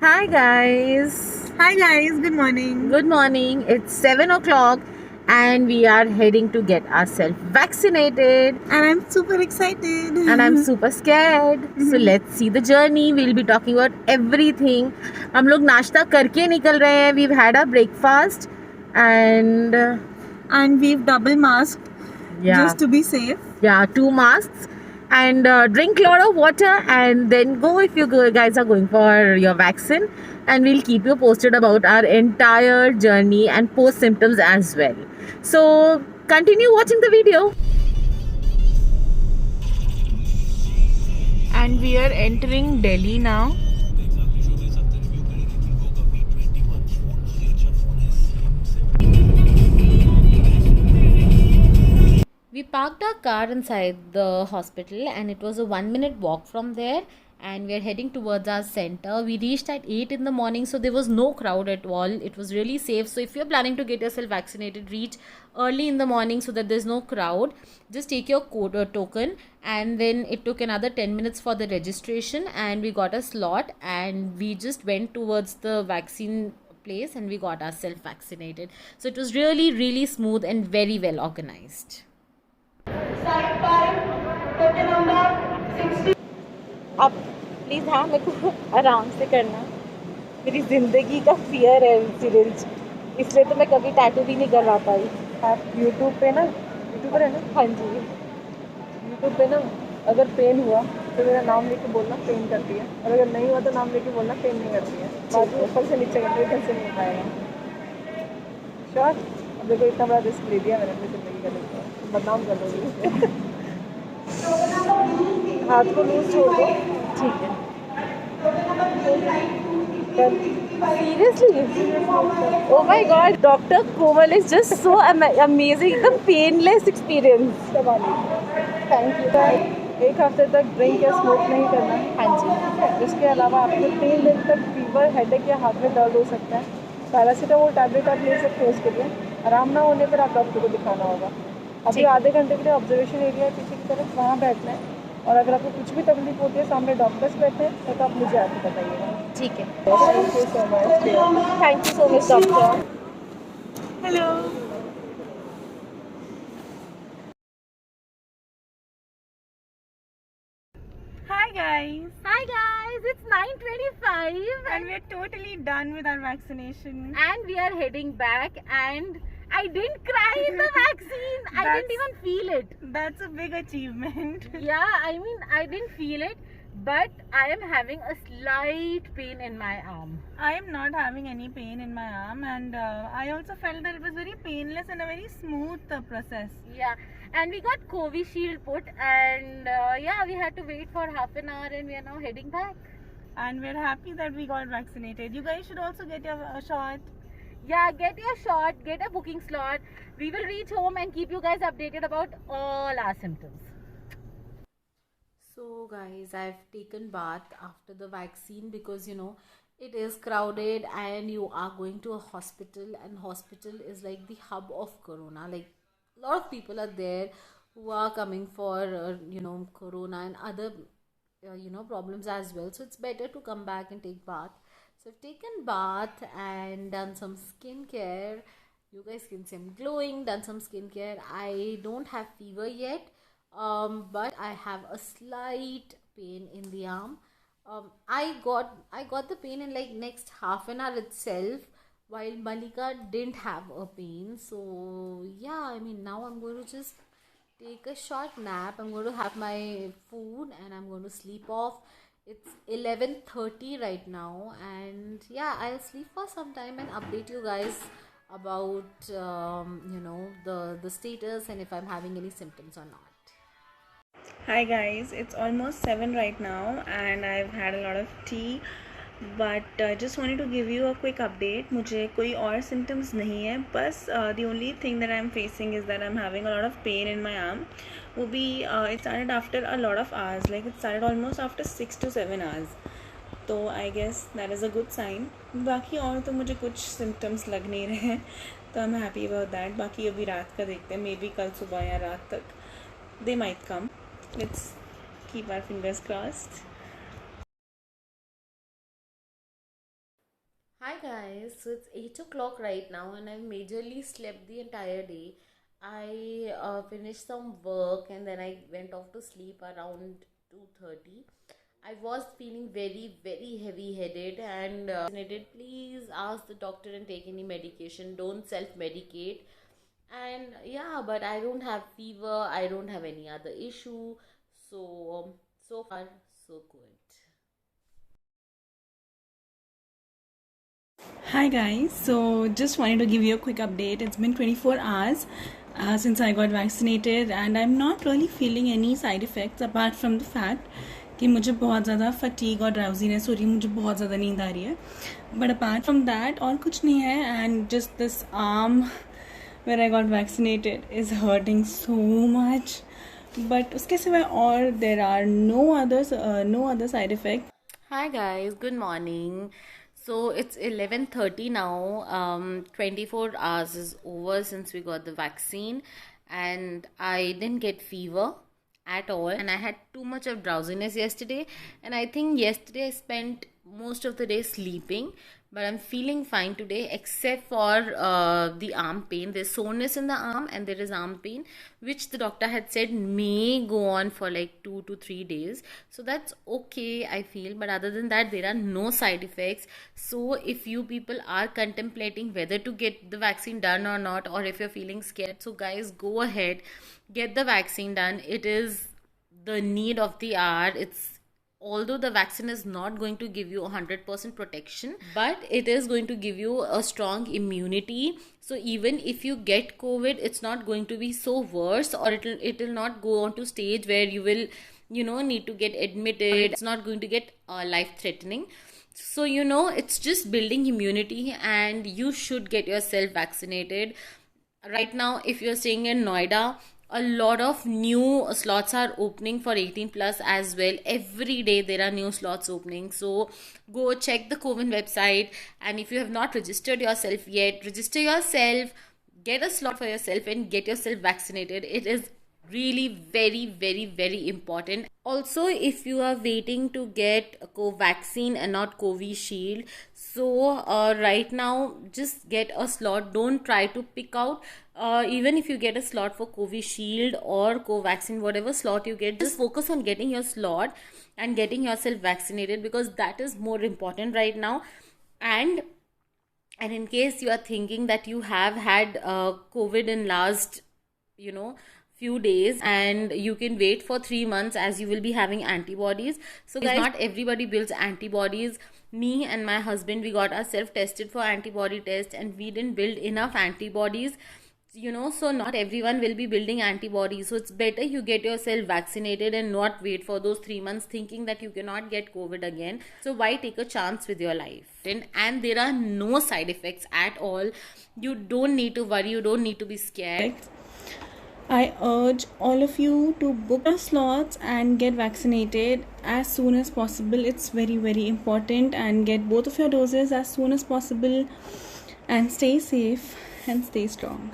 Hi guys. Hi guys, good morning. Good morning. It's 7 o'clock and we are heading to get ourselves vaccinated. And I'm super excited. And I'm super scared. So let's see the journey. We'll be talking about everything. हम लोग नाश्ता करके निकल रहे हैं. We've had our breakfast and And we've double masked just to be safe. Yeah, 2 masks. And drink a lot of water and then go if you guys are going for your vaccine, and we'll keep you posted about our entire journey and post symptoms as well. So continue watching the video. And we are entering Delhi now. We parked our car inside the hospital and it was a 1 minute walk from there, and we are heading towards our center. We reached at 8 in the morning, so there was no crowd at all. It was really safe. So if you're planning to get yourself vaccinated, reach early in the morning so that there's no crowd. Just take your code or token, and then it took another 10 minutes for the registration and we got a slot, and we just went towards the vaccine place and we got ourselves vaccinated. So it was really smooth and very well organized. अब please हाँ मेरे को आराम से करना. मेरी ज़िंदगी का फियर है इंसिडेंट, इसलिए तो मैं कभी टैटू भी नहीं करवा पाई. आप यूट्यूब पे ना, यूट्यूबर है ना, हाँ जी. यूट्यूब पे ना अगर पेन हुआ तो मेरा नाम लेके बोलना, पेन करती है. और अगर नहीं हुआ तो नाम लेके बोलना, पेन नहीं करती है. बाकी ऊपर से नीचे करते ढंग से नहीं हो पाएगा. श्योर. अब देखो इतना बड़ा रिस्क ले दिया मैंने अपनी ज़िंदगी का, देखो बदनाम कर दोगी. हाथ को लूज छोड़ दो. ठीक है. Seriously? Oh my God, Dr. Komal is just so amazing. The painless experience. Thank you. एक हफ्ते तक ड्रिंक या स्मोक नहीं करना. हाँ जी. इसके अलावा आपको 3 दिन तक फीवर, हेडेक या हाथ में दर्द हो सकता है. पैरासीटामोल टैबलेट आप ले सकते हो. उसके लिए आराम ना होने पर आप डॉक्टर को दिखाना होगा. अभी आधे घंटे के लिए ऑब्जर्वेशन एरिया है पीछे की तरफ, वहाँ बैठना है. और अगर आपको कुछ भी तकलीफ होती है, सामने डॉक्टर्स बैठे हैं, तो आप मुझे आके बताइएगा. ठीक है. Thank you so much. Thank you so much, doctor. Hello. Hi guys. Hi guys, it's 9:25 And we're totally done with our vaccination. and we are heading back, and I didn't cry in the vaccine. I didn't That's- even feel it. That's a big achievement. Yeah, I mean, I didn't feel it, but I am having a slight pain in my arm. I am not having any pain in my arm, and I also felt that it was very painless and a very smooth process. Yeah, and we got Covishield put, and yeah, we had to wait for half an hour, and we are now heading back. And we're happy that we got vaccinated. You guys should also get your shot. Yeah, get your shot, get a booking slot. We will reach home and keep you guys updated about all our symptoms. So guys, I've taken bath after the vaccine because it is crowded and you are going to a hospital, and hospital is like the hub of corona. Like, a lot of people are there who are coming for corona and other problems as well. So it's better to come back and take bath. So I've taken bath and done some skincare. You guys can see I'm glowing. Done some skincare. I don't have fever yet, but I have a slight pain in the arm. I got the pain in like next half an hour itself, while Malika didn't have a pain. So yeah, I mean, now I'm going to just take a short nap. I'm going to have my food and I'm going to sleep off. It's 11:30 right now, and yeah, I'll sleep for some time and update you guys about the status and if I'm having any symptoms or not. Hi guys, it's almost 7 right now, and I've had a lot of tea. But just wanted to give you a quick update. मुझे कोई और symptoms नहीं है. बस the only thing that I'm facing is that I'm having a lot of pain in my arm. वो भी it started after a lot of hours. Like it started almost after 6 to 7 hours. तो I guess that is a good sign. बाकी और तो मुझे कुछ symptoms लग नहीं रहे हैं, तो I'm happy about that. बाकी अभी रात का देखते हैं. Maybe कल सुबह या रात तक they might come. Let's keep our fingers crossed. Hi guys, so it's 8 o'clock right now and I've majorly slept the entire day. I finished some work and then I went off to sleep around 2:30. I was feeling very heavy headed and please ask the doctor and take any medication. Don't self medicate. And yeah, but I don't have fever, I don't have any other issue. So far so good. Hi guys, so just wanted to give you a quick update. It's been 24 hours since I got vaccinated and I'm not really feeling any side effects apart from the fact कि मुझे बहुत ज़्यादा fatigue और drowsiness हो रही है, मुझे बहुत ज़्यादा नींद आ रही है. बट अपार्ट फ्रॉम दैट और कुछ नहीं है. And just this arm where I got vaccinated is hurting so much. But उसके सिवाय और there are no other side effects. Hi guys, good morning. So it's 11:30 now. 24 hours is over since we got the vaccine and I didn't get fever at all, and I had too much of drowsiness yesterday, and I think yesterday I spent most of the day sleeping, but I'm feeling fine today except for the arm pain. There's soreness in the arm and there is arm pain, which the doctor had said may go on for like 2 to 3 days, so that's okay, I feel. But other than that, there are no side effects. So if you people are contemplating whether to get the vaccine done or not, or if you're feeling scared, so guys, go ahead, get the vaccine done. It is the need of the hour. It's although the vaccine is not going to give you 100% protection, but it is going to give you a strong immunity. So even if you get COVID, it's not going to be so worse, or it will not go on to stage where you will need to get admitted. It's not going to get life threatening. So it's just building immunity, and you should get yourself vaccinated. Right now, if you're staying in Noida, a lot of new slots are opening for 18 plus as well. Every day there are new slots opening, so go check the COVID website, and if you have not registered yourself yet, register yourself, get a slot for yourself and get yourself vaccinated. It is really very important. Also, if you are waiting to get a Covaxin and not Covishield, so right now just get a slot. Don't try to pick out, even if you get a slot for Covishield or Covaxin, whatever slot you get, just focus on getting your slot and getting yourself vaccinated, because that is more important right now. And in case you are thinking that you have had COVID in last few days, and you can wait for 3 months as you will be having antibodies. So guys, not everybody builds antibodies. Me and my husband, we got ourselves tested for antibody test and we didn't build enough antibodies, so not everyone will be building antibodies. So it's better you get yourself vaccinated and not wait for those 3 months thinking that you cannot get COVID again. So why take a chance with your life? And there are no side effects at all. You don't need to worry, you don't need to be scared. I urge all of you to book your slots and get vaccinated as soon as possible. It's very important, and get both of your doses as soon as possible, and stay safe and stay strong.